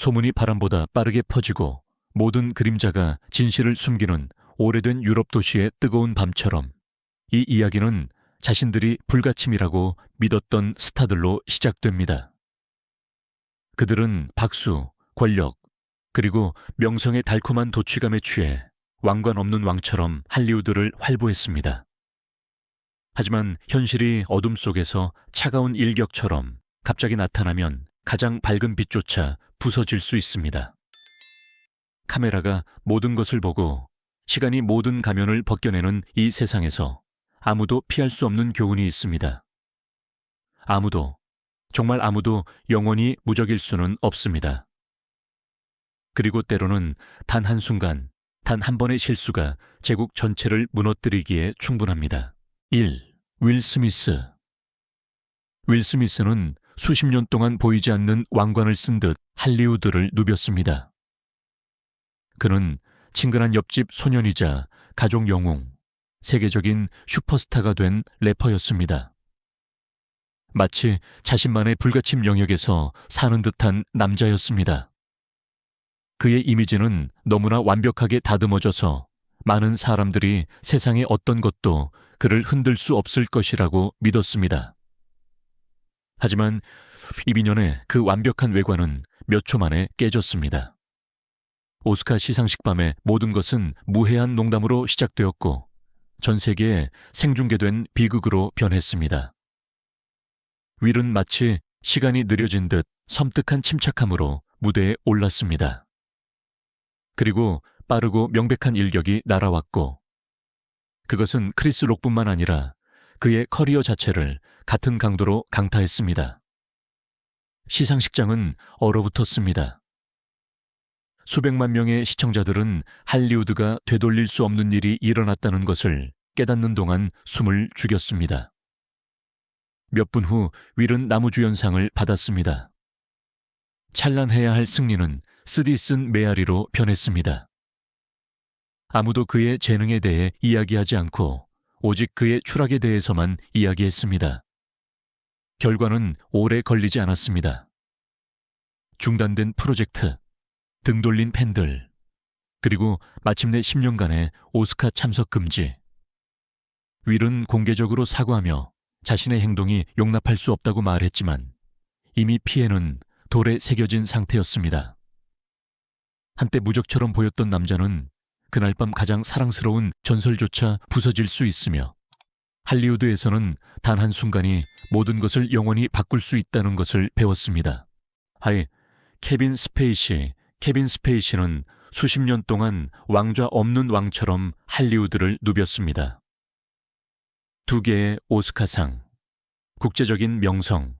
소문이 바람보다 빠르게 퍼지고 모든 그림자가 진실을 숨기는 오래된 유럽 도시의 뜨거운 밤처럼 이 이야기는 자신들이 불가침이라고 믿었던 스타들로 시작됩니다. 그들은 박수, 권력, 그리고 명성의 달콤한 도취감에 취해 왕관 없는 왕처럼 할리우드를 활보했습니다. 하지만 현실이 어둠 속에서 차가운 일격처럼 갑자기 나타나면 가장 밝은 빛조차 부서질 수 있습니다. 카메라가 모든 것을 보고 시간이 모든 가면을 벗겨내는 이 세상에서 아무도 피할 수 없는 교훈이 있습니다. 아무도, 정말 아무도 영원히 무적일 수는 없습니다. 그리고 때로는 단 한순간, 단 한 번의 실수가 제국 전체를 무너뜨리기에 충분합니다. 1. 윌 스미스. 윌 스미스는 수십 년 동안 보이지 않는 왕관을 쓴 듯 할리우드를 누볐습니다. 그는 친근한 옆집 소년이자 가족 영웅, 세계적인 슈퍼스타가 된 래퍼였습니다. 마치 자신만의 불가침 영역에서 사는 듯한 남자였습니다. 그의 이미지는 너무나 완벽하게 다듬어져서 많은 사람들이 세상의 어떤 것도 그를 흔들 수 없을 것이라고 믿었습니다. 하지만 이민년의 그 완벽한 외관은 몇 초 만에 깨졌습니다. 오스카 시상식 밤의 모든 것은 무해한 농담으로 시작되었고 전 세계에 생중계된 비극으로 변했습니다. 윌은 마치 시간이 느려진 듯 섬뜩한 침착함으로 무대에 올랐습니다. 그리고 빠르고 명백한 일격이 날아왔고 그것은 크리스 록뿐만 아니라 그의 커리어 자체를 같은 강도로 강타했습니다. 시상식장은 얼어붙었습니다. 수백만 명의 시청자들은 할리우드가 되돌릴 수 없는 일이 일어났다는 것을 깨닫는 동안 숨을 죽였습니다. 몇 분 후 윌은 나무주연상을 받았습니다. 찬란해야 할 승리는 쓰디 쓴 메아리로 변했습니다. 아무도 그의 재능에 대해 이야기하지 않고 오직 그의 추락에 대해서만 이야기했습니다. 결과는 오래 걸리지 않았습니다. 중단된 프로젝트, 등 돌린 팬들, 그리고 마침내 10년간의 오스카 참석 금지. 윌은 공개적으로 사과하며 자신의 행동이 용납할 수 없다고 말했지만 이미 피해는 돌에 새겨진 상태였습니다. 한때 무적처럼 보였던 남자는 그날 밤 가장 사랑스러운 전설조차 부서질 수 있으며 할리우드에서는 단 한순간이 모든 것을 영원히 바꿀 수 있다는 것을 배웠습니다. 케빈 스페이시는 수십 년 동안 왕좌 없는 왕처럼 할리우드를 누볐습니다. 2개의 오스카상, 국제적인 명성,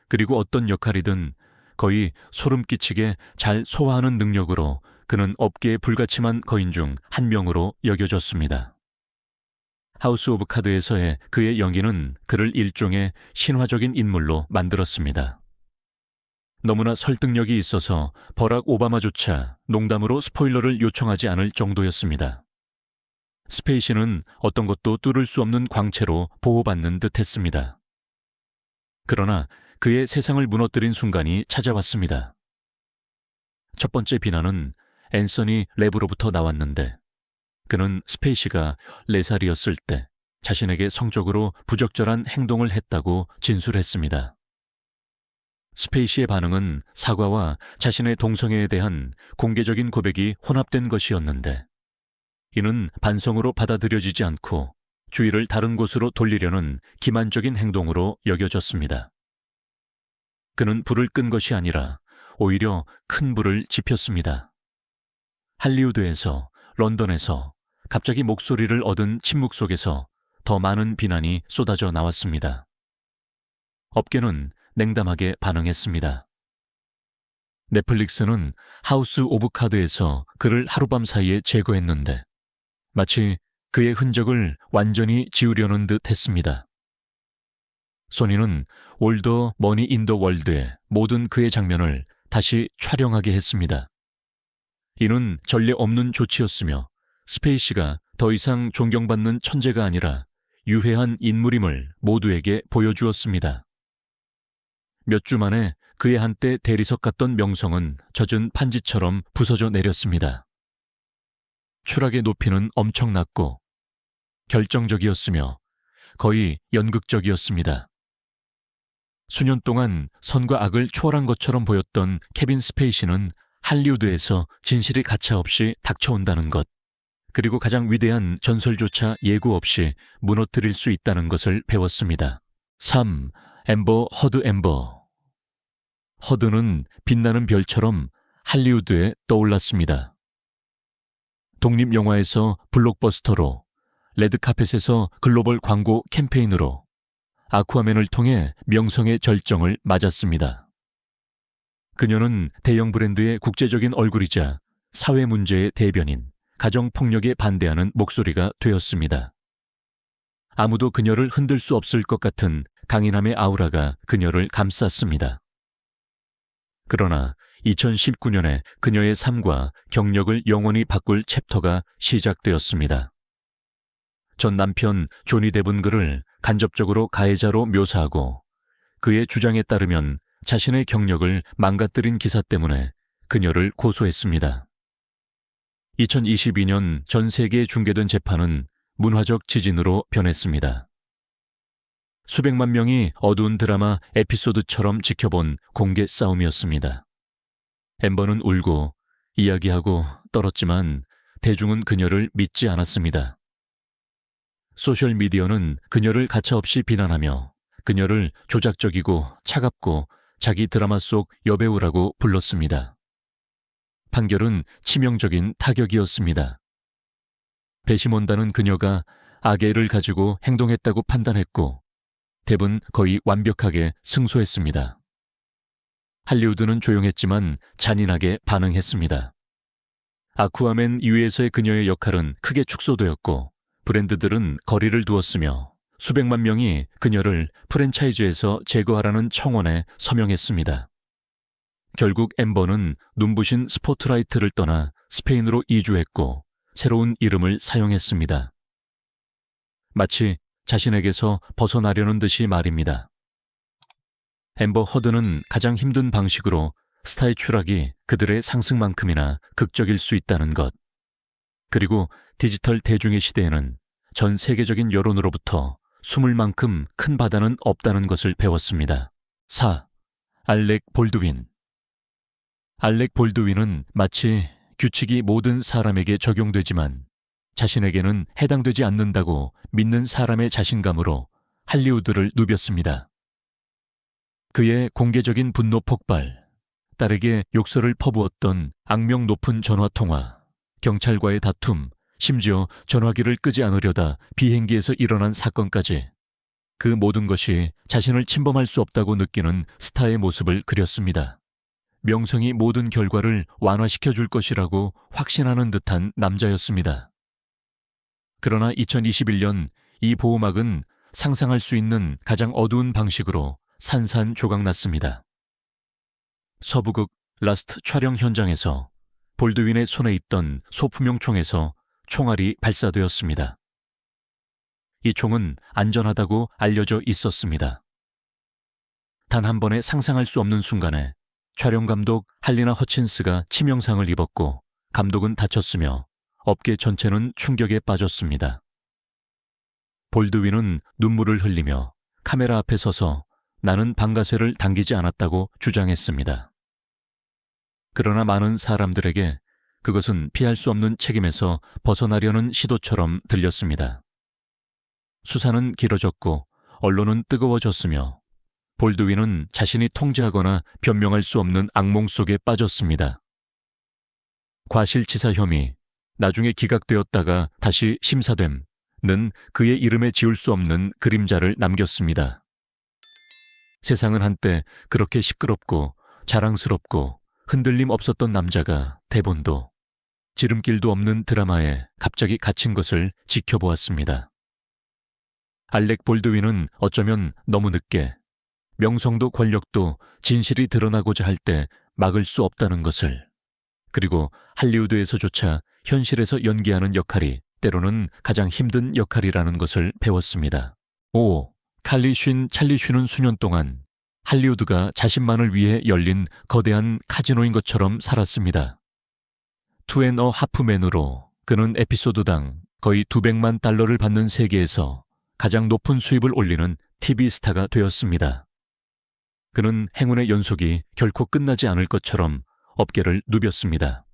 그리고 어떤 역할이든 거의 소름 끼치게 잘 소화하는 능력으로 그는 업계의 불가침한 거인 중 한 명으로 여겨졌습니다. 하우스 오브 카드에서의 그의 연기는 그를 일종의 신화적인 인물로 만들었습니다. 너무나 설득력이 있어서 버락 오바마조차 농담으로 스포일러를 요청하지 않을 정도였습니다. 스페이시는 어떤 것도 뚫을 수 없는 광채로 보호받는 듯했습니다. 그러나 그의 세상을 무너뜨린 순간이 찾아왔습니다. 첫 번째 비난은 앤서니 랩으로부터 나왔는데 그는 스페이시가 4살이었을 때 자신에게 성적으로 부적절한 행동을 했다고 진술했습니다. 스페이시의 반응은 사과와 자신의 동성애에 대한 공개적인 고백이 혼합된 것이었는데 이는 반성으로 받아들여지지 않고 주의를 다른 곳으로 돌리려는 기만적인 행동으로 여겨졌습니다. 그는 불을 끈 것이 아니라 오히려 큰 불을 지폈습니다. 할리우드에서, 런던에서 갑자기 목소리를 얻은 침묵 속에서 더 많은 비난이 쏟아져 나왔습니다. 업계는 냉담하게 반응했습니다. 넷플릭스는 하우스 오브 카드에서 그를 하룻밤 사이에 제거했는데 마치 그의 흔적을 완전히 지우려는 듯 했습니다. 소니는 올 더 머니 인 더 월드의 모든 그의 장면을 다시 촬영하게 했습니다. 이는 전례 없는 조치였으며 스페이시가 더 이상 존경받는 천재가 아니라 유해한 인물임을 모두에게 보여주었습니다. 몇 주 만에 그의 한때 대리석 같던 명성은 젖은 판지처럼 부서져 내렸습니다. 추락의 높이는 엄청났고 결정적이었으며 거의 연극적이었습니다. 수년 동안 선과 악을 초월한 것처럼 보였던 케빈 스페이시는 할리우드에서 진실이 가차없이 닥쳐온다는 것, 그리고 가장 위대한 전설조차 예고 없이 무너뜨릴 수 있다는 것을 배웠습니다. 3. 앰버 허드. 허드는 빛나는 별처럼 할리우드에 떠올랐습니다. 독립영화에서 블록버스터로, 레드카펫에서 글로벌 광고 캠페인으로, 아쿠아맨을 통해 명성의 절정을 맞았습니다. 그녀는 대형 브랜드의 국제적인 얼굴이자 사회 문제의 대변인, 가정폭력에 반대하는 목소리가 되었습니다. 아무도 그녀를 흔들 수 없을 것 같은 강인함의 아우라가 그녀를 감쌌습니다. 그러나 2019년에 그녀의 삶과 경력을 영원히 바꿀 챕터가 시작되었습니다. 전 남편 조니 뎁은 그를 간접적으로 가해자로 묘사하고 그의 주장에 따르면 자신의 경력을 망가뜨린 기사 때문에 그녀를 고소했습니다. 2022년 전 세계에 중계된 재판은 문화적 지진으로 변했습니다. 수백만 명이 어두운 드라마 에피소드처럼 지켜본 공개 싸움이었습니다. 앰버는 울고 이야기하고 떨었지만 대중은 그녀를 믿지 않았습니다. 소셜미디어는 그녀를 가차없이 비난하며 그녀를 조작적이고 차갑고 자기 드라마 속 여배우라고 불렀습니다. 판결은 치명적인 타격이었습니다. 배심원단은 그녀가 악의를 가지고 행동했다고 판단했고 뎁은 거의 완벽하게 승소했습니다. 할리우드는 조용했지만 잔인하게 반응했습니다. 아쿠아맨 2에서의 그녀의 역할은 크게 축소되었고 브랜드들은 거리를 두었으며 수백만 명이 그녀를 프랜차이즈에서 제거하라는 청원에 서명했습니다. 결국 앰버는 눈부신 스포트라이트를 떠나 스페인으로 이주했고 새로운 이름을 사용했습니다. 마치 자신에게서 벗어나려는 듯이 말입니다. 앰버 허드는 가장 힘든 방식으로 스타의 추락이 그들의 상승만큼이나 극적일 수 있다는 것, 그리고 디지털 대중의 시대에는 전 세계적인 여론으로부터 숨을 만큼 큰 바다는 없다는 것을 배웠습니다. 4. 알렉 볼드윈. 알렉 볼드윈은 마치 규칙이 모든 사람에게 적용되지만 자신에게는 해당되지 않는다고 믿는 사람의 자신감으로 할리우드를 누볐습니다. 그의 공개적인 분노 폭발, 딸에게 욕설을 퍼부었던 악명 높은 전화통화, 경찰과의 다툼, 심지어 전화기를 끄지 않으려다 비행기에서 일어난 사건까지 그 모든 것이 자신을 침범할 수 없다고 느끼는 스타의 모습을 그렸습니다. 명성이 모든 결과를 완화시켜줄 것이라고 확신하는 듯한 남자였습니다. 그러나 2021년 이 보호막은 상상할 수 있는 가장 어두운 방식으로 산산조각났습니다. 서부극 라스트 촬영 현장에서 볼드윈의 손에 있던 소품용 총에서 총알이 발사되었습니다. 이 총은 안전하다고 알려져 있었습니다. 단 한 번에 상상할 수 없는 순간에 촬영 감독 할리나 허친스가 치명상을 입었고 감독은 다쳤으며 업계 전체는 충격에 빠졌습니다. 볼드윈은 눈물을 흘리며 카메라 앞에 서서 나는 방가쇠를 당기지 않았다고 주장했습니다. 그러나 많은 사람들에게 그것은 피할 수 없는 책임에서 벗어나려는 시도처럼 들렸습니다. 수사는 길어졌고 언론은 뜨거워졌으며 볼드윈은 자신이 통제하거나 변명할 수 없는 악몽 속에 빠졌습니다. 과실치사 혐의, 나중에 기각되었다가 다시 심사됨는 그의 이름에 지울 수 없는 그림자를 남겼습니다. 세상은 한때 그렇게 시끄럽고 자랑스럽고 흔들림 없었던 남자가 대본도 지름길도 없는 드라마에 갑자기 갇힌 것을 지켜보았습니다. 알렉 볼드윈은 어쩌면 너무 늦게 명성도 권력도 진실이 드러나고자 할 때 막을 수 없다는 것을, 그리고 할리우드에서조차 현실에서 연기하는 역할이 때로는 가장 힘든 역할이라는 것을 배웠습니다. 5. 찰리 쉰은 수년 동안 할리우드가 자신만을 위해 열린 거대한 카지노인 것처럼 살았습니다. 투앤어 하프맨으로 그는 에피소드당 거의 200만 달러를 받는 세계에서 가장 높은 수입을 올리는 TV 스타가 되었습니다. 그는 행운의 연속이 결코 끝나지 않을 것처럼 업계를 누볐습니다.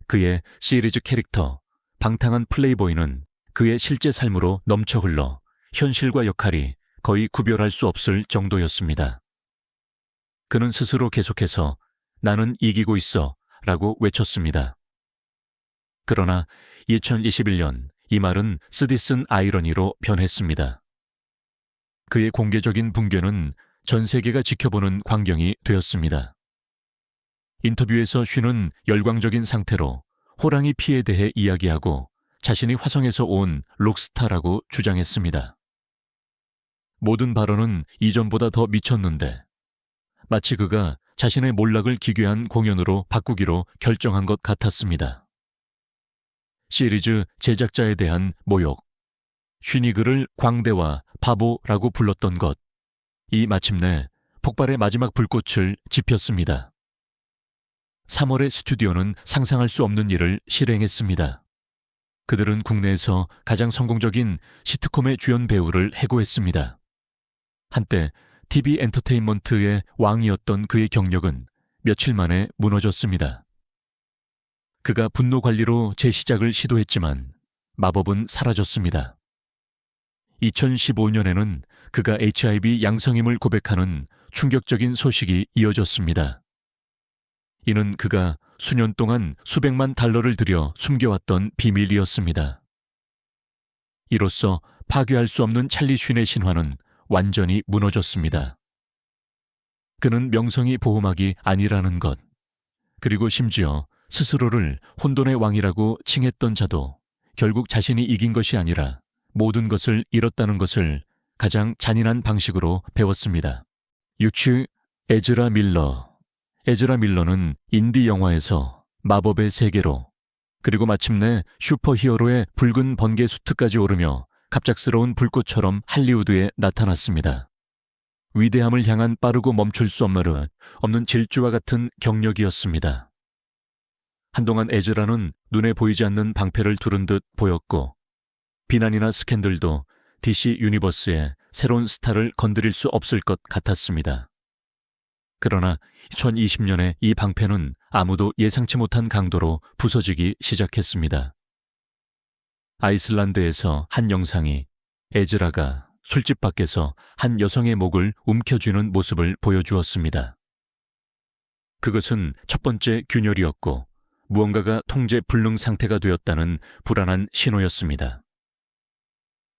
그의 시리즈 캐릭터, 방탕한 플레이보이는 그의 실제 삶으로 넘쳐 흘러 현실과 역할이 거의 구별할 수 없을 정도였습니다. 그는 스스로 계속해서 나는 이기고 있어 라고 외쳤습니다. 그러나 2021년 이 말은 쓰디쓴 아이러니로 변했습니다. 그의 공개적인 붕괴는 전 세계가 지켜보는 광경이 되었습니다. 인터뷰에서 쉬는 열광적인 상태로 호랑이 피에 대해 이야기하고 자신이 화성에서 온 록스타라고 주장했습니다. 모든 발언은 이전보다 더 미쳤는데 마치 그가 자신의 몰락을 기괴한 공연으로 바꾸기로 결정한 것 같았습니다. 시리즈 제작자에 대한 모욕, 쉰이 그를 광대와 바보라고 불렀던 것, 이 마침내 폭발의 마지막 불꽃을 지폈습니다. 3월의 스튜디오는 상상할 수 없는 일을 실행했습니다. 그들은 국내에서 가장 성공적인 시트콤의 주연 배우를 해고했습니다. 한때 TV 엔터테인먼트의 왕이었던 그의 경력은 며칠 만에 무너졌습니다. 그가 분노 관리로 재시작을 시도했지만 마법은 사라졌습니다. 2015년에는 그가 HIV 양성임을 고백하는 충격적인 소식이 이어졌습니다. 이는 그가 수년 동안 수백만 달러를 들여 숨겨왔던 비밀이었습니다. 이로써 파괴할 수 없는 찰리 쉰의 신화는 완전히 무너졌습니다. 그는 명성이 보호막이 아니라는 것, 그리고 심지어 스스로를 혼돈의 왕이라고 칭했던 자도 결국 자신이 이긴 것이 아니라 모든 것을 잃었다는 것을 가장 잔인한 방식으로 배웠습니다. 유치 에즈라 밀러. 에즈라 밀러는 인디 영화에서 마법의 세계로, 그리고 마침내 슈퍼히어로의 붉은 번개 수트까지 오르며 갑작스러운 불꽃처럼 할리우드에 나타났습니다. 위대함을 향한 빠르고 멈출 수 없는 질주와 같은 경력이었습니다. 한동안 에즈라는 눈에 보이지 않는 방패를 두른 듯 보였고 비난이나 스캔들도 DC 유니버스의 새로운 스타를 건드릴 수 없을 것 같았습니다. 그러나 2020년에 이 방패는 아무도 예상치 못한 강도로 부서지기 시작했습니다. 아이슬란드에서 한 영상이 에즈라가 술집 밖에서 한 여성의 목을 움켜쥐는 모습을 보여주었습니다. 그것은 첫 번째 균열이었고 무언가가 통제 불능 상태가 되었다는 불안한 신호였습니다.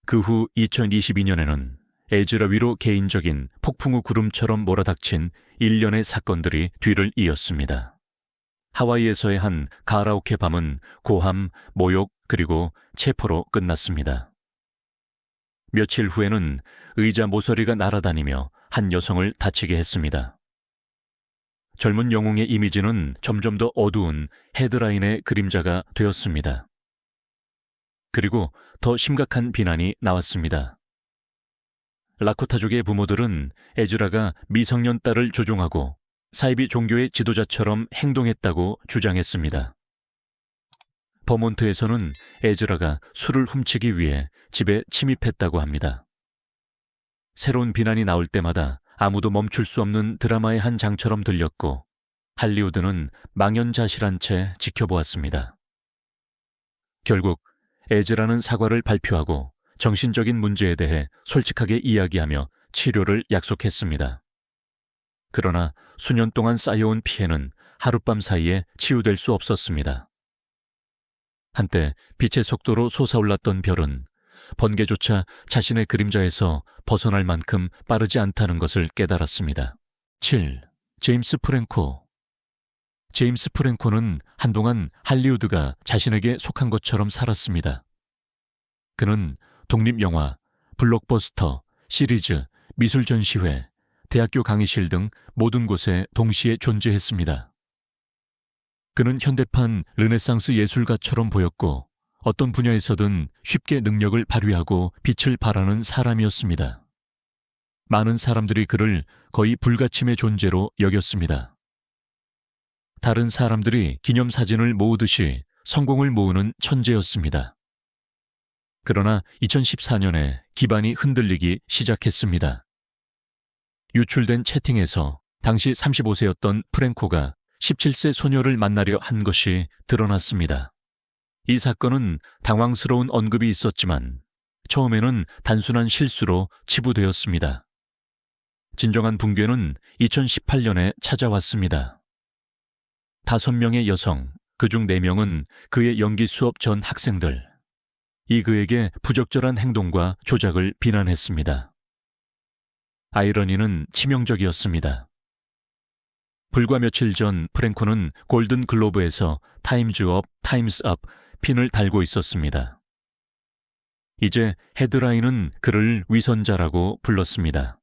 그 후 2022년에는 에즈라 위로 개인적인 폭풍우 구름처럼 몰아닥친 일련의 사건들이 뒤를 이었습니다. 하와이에서의 한 가라오케 밤은 고함, 모욕, 그리고 체포로 끝났습니다. 며칠 후에는 의자 모서리가 날아다니며 한 여성을 다치게 했습니다. 젊은 영웅의 이미지는 점점 더 어두운 헤드라인의 그림자가 되었습니다. 그리고 더 심각한 비난이 나왔습니다. 라코타족의 부모들은 에즈라가 미성년 딸을 조종하고 사이비 종교의 지도자처럼 행동했다고 주장했습니다. 버몬트에서는 에즈라가 술을 훔치기 위해 집에 침입했다고 합니다. 새로운 비난이 나올 때마다 아무도 멈출 수 없는 드라마의 한 장처럼 들렸고 할리우드는 망연자실한 채 지켜보았습니다. 결국 에즈라는 사과를 발표하고 정신적인 문제에 대해 솔직하게 이야기하며 치료를 약속했습니다. 그러나 수년 동안 쌓여온 피해는 하룻밤 사이에 치유될 수 없었습니다. 한때 빛의 속도로 솟아올랐던 별은 번개조차 자신의 그림자에서 벗어날 만큼 빠르지 않다는 것을 깨달았습니다. 7. 제임스 프랭코. 제임스 프랭코는 한동안 할리우드가 자신에게 속한 것처럼 살았습니다. 그는 독립영화, 블록버스터, 시리즈, 미술전시회, 대학교 강의실 등 모든 곳에 동시에 존재했습니다. 그는 현대판 르네상스 예술가처럼 보였고 어떤 분야에서든 쉽게 능력을 발휘하고 빛을 발하는 사람이었습니다. 많은 사람들이 그를 거의 불가침의 존재로 여겼습니다. 다른 사람들이 기념사진을 모으듯이 성공을 모으는 천재였습니다. 그러나 2014년에 기반이 흔들리기 시작했습니다. 유출된 채팅에서 당시 35세였던 프랭코가 17세 소녀를 만나려 한 것이 드러났습니다. 이 사건은 당황스러운 언급이 있었지만 처음에는 단순한 실수로 치부되었습니다. 진정한 붕괴는 2018년에 찾아왔습니다. 5명의 여성, 그중 4명은 그의 연기 수업 전 학생들. 이 그에게 부적절한 행동과 조작을 비난했습니다. 아이러니는 치명적이었습니다. 불과 며칠 전 프랭코는 골든 글로브에서 타임즈업, 타임스업 핀을 달고 있었습니다. 이제 헤드라인은 그를 위선자라고 불렀습니다.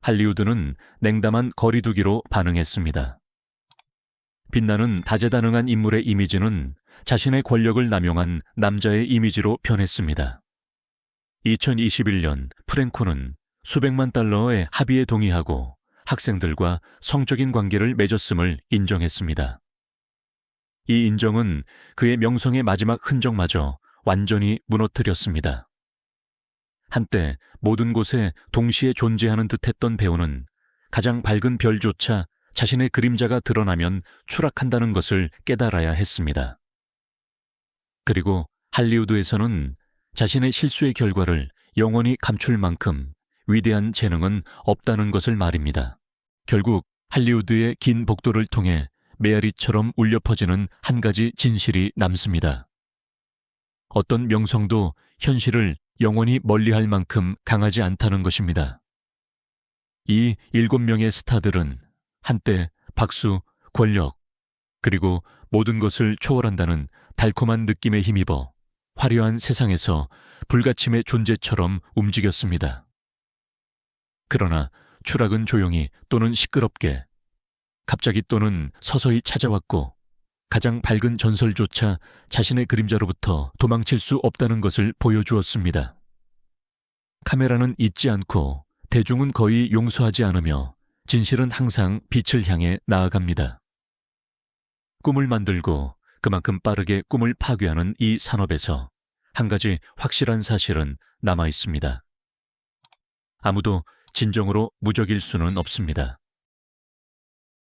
할리우드는 냉담한 거리두기로 반응했습니다. 빛나는 다재다능한 인물의 이미지는 자신의 권력을 남용한 남자의 이미지로 변했습니다. 2021년 프랭코는 수백만 달러의 합의에 동의하고 학생들과 성적인 관계를 맺었음을 인정했습니다. 이 인정은 그의 명성의 마지막 흔적마저 완전히 무너뜨렸습니다. 한때 모든 곳에 동시에 존재하는 듯했던 배우는 가장 밝은 별조차 자신의 그림자가 드러나면 추락한다는 것을 깨달아야 했습니다. 그리고 할리우드에서는 자신의 실수의 결과를 영원히 감출 만큼 위대한 재능은 없다는 것을 말입니다. 결국 할리우드의 긴 복도를 통해 메아리처럼 울려 퍼지는 한 가지 진실이 남습니다. 어떤 명성도 현실을 영원히 멀리할 만큼 강하지 않다는 것입니다. 이 7명의 스타들은 한때 박수, 권력, 그리고 모든 것을 초월한다는 달콤한 느낌에 힘입어 화려한 세상에서 불가침의 존재처럼 움직였습니다. 그러나 추락은 조용히 또는 시끄럽게, 갑자기 또는 서서히 찾아왔고 가장 밝은 전설조차 자신의 그림자로부터 도망칠 수 없다는 것을 보여주었습니다. 카메라는 잊지 않고 대중은 거의 용서하지 않으며 진실은 항상 빛을 향해 나아갑니다. 꿈을 만들고 그만큼 빠르게 꿈을 파괴하는 이 산업에서 한 가지 확실한 사실은 남아 있습니다. 아무도 진정으로 무적일 수는 없습니다.